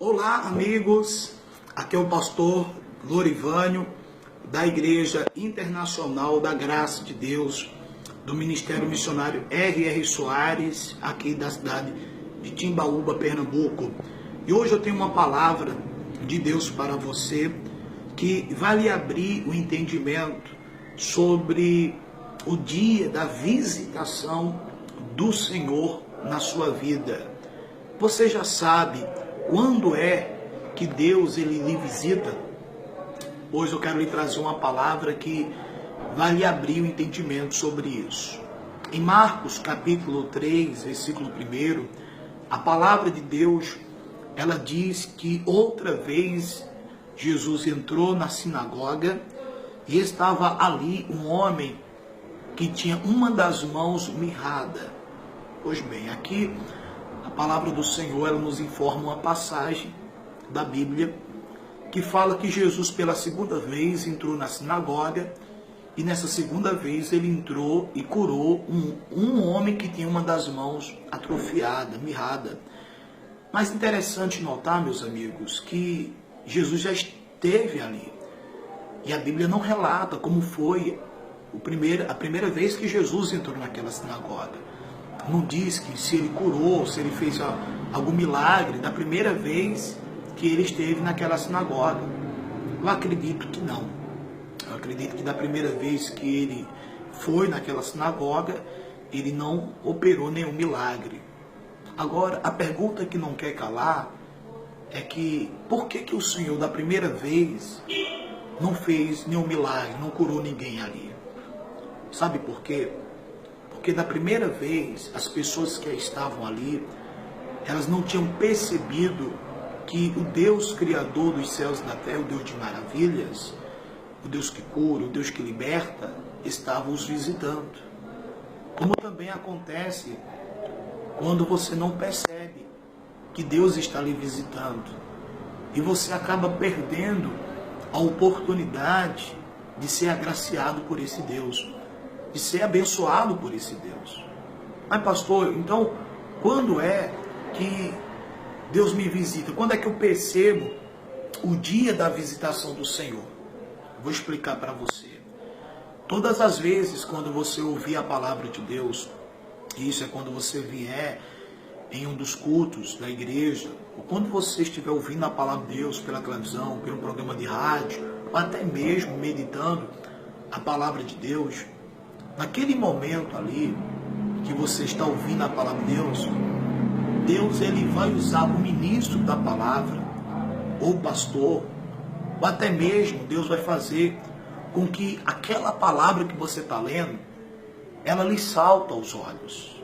Olá, amigos. Aqui é o pastor Lorivânio, da Igreja Internacional da Graça de Deus, do Ministério Missionário R.R. Soares, aqui da cidade de Timbaúba, Pernambuco. E hoje eu tenho uma palavra de Deus para você que vai lhe abrir o entendimento sobre o dia da visitação do Senhor na sua vida. Você já sabe quando é que Deus ele lhe visita? Hoje eu quero lhe trazer uma palavra que vai lhe abrir o entendimento sobre isso. Em Marcos capítulo 3, versículo 1, a palavra de Deus, ela diz que outra vez Jesus entrou na sinagoga e estava ali um homem que tinha uma das mãos mirrada. Pois bem, aqui a palavra do Senhor ela nos informa uma passagem da Bíblia que fala que Jesus pela segunda vez entrou na sinagoga e nessa segunda vez ele entrou e curou um homem que tinha uma das mãos atrofiada, mirrada. Mas interessante notar, meus amigos, que Jesus já esteve ali. E a Bíblia não relata como foi a primeira vez que Jesus entrou naquela sinagoga. Não diz que se ele curou, se ele fez algum milagre da primeira vez que ele esteve naquela sinagoga. Eu acredito que não. Eu acredito que da primeira vez que ele foi naquela sinagoga, ele não operou nenhum milagre. Agora, a pergunta que não quer calar é que por que o Senhor da primeira vez não fez nenhum milagre, não curou ninguém ali? Sabe por quê? Porque da primeira vez, as pessoas que estavam ali, elas não tinham percebido que o Deus Criador dos céus e da terra, o Deus de maravilhas, o Deus que cura, o Deus que liberta, estava os visitando. Como também acontece quando você não percebe que Deus está lhe visitando. E você acaba perdendo a oportunidade de ser agraciado por esse Deus, de ser abençoado por esse Deus. Mas pastor, então, quando é que Deus me visita? Quando é que eu percebo o dia da visitação do Senhor? Vou explicar para você. Todas as vezes quando você ouvir a palavra de Deus, e isso é quando você vier em um dos cultos da igreja, ou quando você estiver ouvindo a palavra de Deus pela televisão, pelo programa de rádio, ou até mesmo meditando a palavra de Deus, naquele momento ali que você está ouvindo a palavra de Deus, Deus ele vai usar o ministro da palavra, ou o pastor, ou até mesmo Deus vai fazer com que aquela palavra que você está lendo, ela lhe salta aos olhos.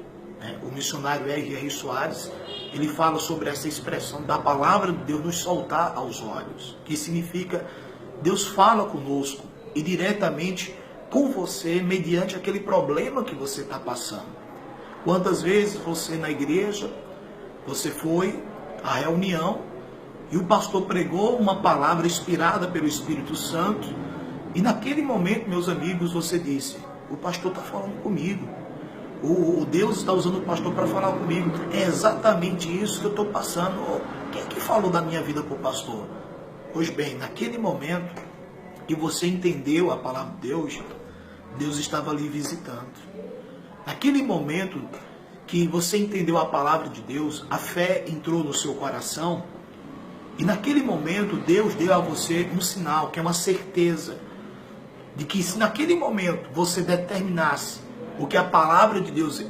O missionário R.R. Soares, ele fala sobre essa expressão da palavra de Deus nos saltar aos olhos, que significa Deus fala conosco e diretamente com você mediante aquele problema que você está passando. Quantas vezes você na igreja, você foi à reunião e o pastor pregou uma palavra inspirada pelo Espírito Santo e naquele momento, meus amigos, você disse, o pastor está falando comigo. O Deus está usando o pastor para falar comigo. É exatamente isso que eu estou passando. Quem é que falou da minha vida para o pastor? Pois bem, naquele momento que você entendeu a palavra de Deus, Deus estava ali visitando. Naquele momento que você entendeu a palavra de Deus, a fé entrou no seu coração. E naquele momento Deus deu a você um sinal, que é uma certeza, de que se naquele momento você determinasse o que a palavra de Deus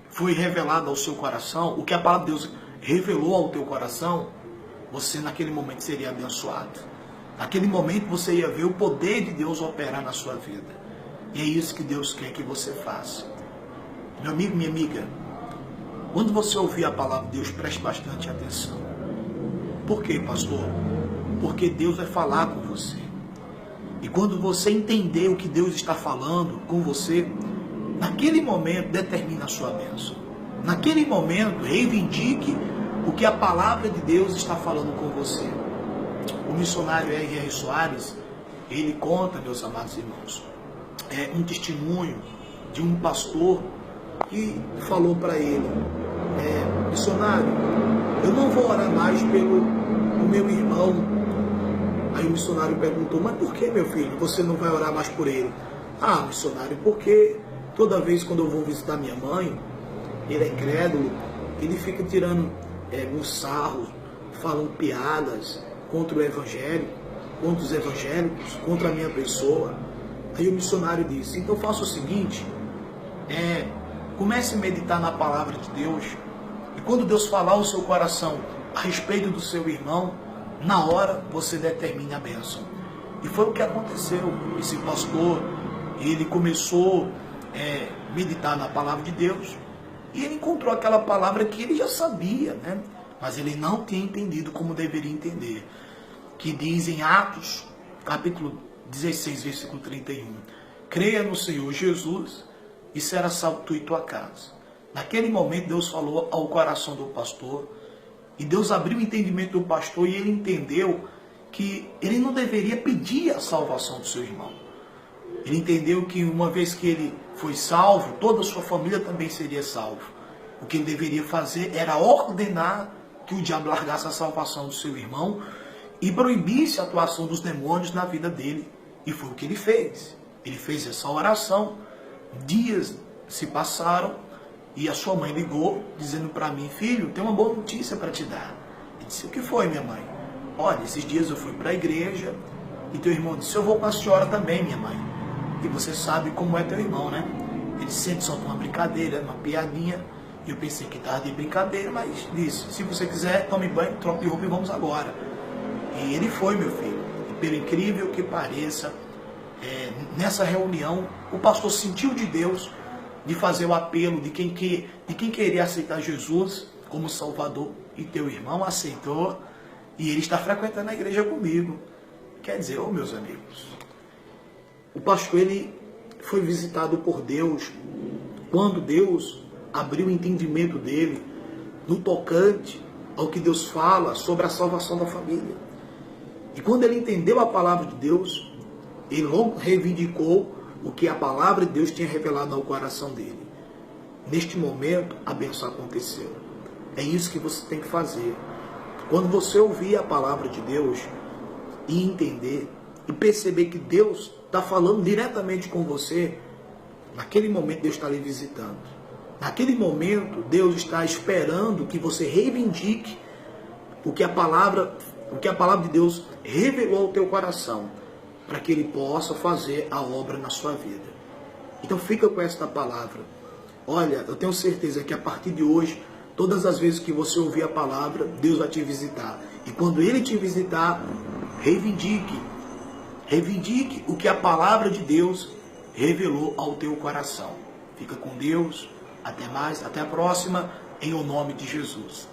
foi revelada ao seu coração, o que a palavra de Deus revelou ao teu coração, você naquele momento seria abençoado. Naquele momento você ia ver o poder de Deus operar na sua vida. E é isso que Deus quer que você faça. Meu amigo, minha amiga, quando você ouvir a palavra de Deus, preste bastante atenção. Por quê, pastor? Porque Deus vai falar com você. E quando você entender o que Deus está falando com você, naquele momento determine a sua bênção. Naquele momento reivindique o que a palavra de Deus está falando com você. O missionário R.R. Soares, ele conta, meus amados irmãos, um testemunho de um pastor que falou para ele, missionário, eu não vou orar mais pelo meu irmão. Aí o missionário perguntou, mas por que, meu filho, você não vai orar mais por ele? Ah, missionário, porque toda vez quando eu vou visitar minha mãe, ele é incrédulo, ele fica tirando um sarro, falando piadas contra o evangelho, contra os evangélicos, contra a minha pessoa. Aí o missionário disse, então faça o seguinte, comece a meditar na palavra de Deus, e quando Deus falar ao seu coração a respeito do seu irmão, na hora você determine a bênção. E foi o que aconteceu. Esse pastor, ele começou a meditar na palavra de Deus, e ele encontrou aquela palavra que ele já sabia, né? Mas ele não tinha entendido como deveria entender. Que diz em Atos, capítulo 16, versículo 31. Creia no Senhor Jesus e será salvo tu e tua casa. Naquele momento Deus falou ao coração do pastor, e Deus abriu o entendimento do pastor, e ele entendeu que ele não deveria pedir a salvação do seu irmão. Ele entendeu que uma vez que ele foi salvo, toda a sua família também seria salva. O que ele deveria fazer era ordenar que o diabo largasse a salvação do seu irmão e proibisse a atuação dos demônios na vida dele. E foi o que ele fez. Ele fez essa oração. Dias se passaram e a sua mãe ligou dizendo para mim, filho, tem uma boa notícia para te dar. Ele disse, o que foi, minha mãe? Olha, esses dias eu fui para a igreja e teu irmão disse, eu vou com a senhora também, minha mãe. E você sabe como é teu irmão, né? Ele sempre solta uma brincadeira, uma piadinha. E eu pensei que estava de brincadeira, mas disse, se você quiser, tome banho, troque de roupa e vamos agora. E ele foi, meu filho. E pelo incrível que pareça, nessa reunião, o pastor sentiu de Deus de fazer o apelo de quem queria aceitar Jesus como Salvador. E teu irmão aceitou e ele está frequentando a igreja comigo. Quer dizer, meus amigos, o pastor ele foi visitado por Deus quando Deus abriu o entendimento dele no tocante ao que Deus fala sobre a salvação da família. E quando ele entendeu a palavra de Deus, ele logo reivindicou o que a palavra de Deus tinha revelado ao coração dele. Neste momento, a bênção aconteceu. É isso que você tem que fazer. Quando você ouvir a palavra de Deus e entender e perceber que Deus está falando diretamente com você, naquele momento Deus está lhe visitando. Naquele momento, Deus está esperando que você reivindique o que a palavra de Deus revelou ao teu coração, para que Ele possa fazer a obra na sua vida. Então fica com esta palavra. Olha, eu tenho certeza que a partir de hoje, todas as vezes que você ouvir a palavra, Deus vai te visitar. E quando Ele te visitar, reivindique o que a palavra de Deus revelou ao teu coração. Fica com Deus. Até mais, até a próxima, em o nome de Jesus.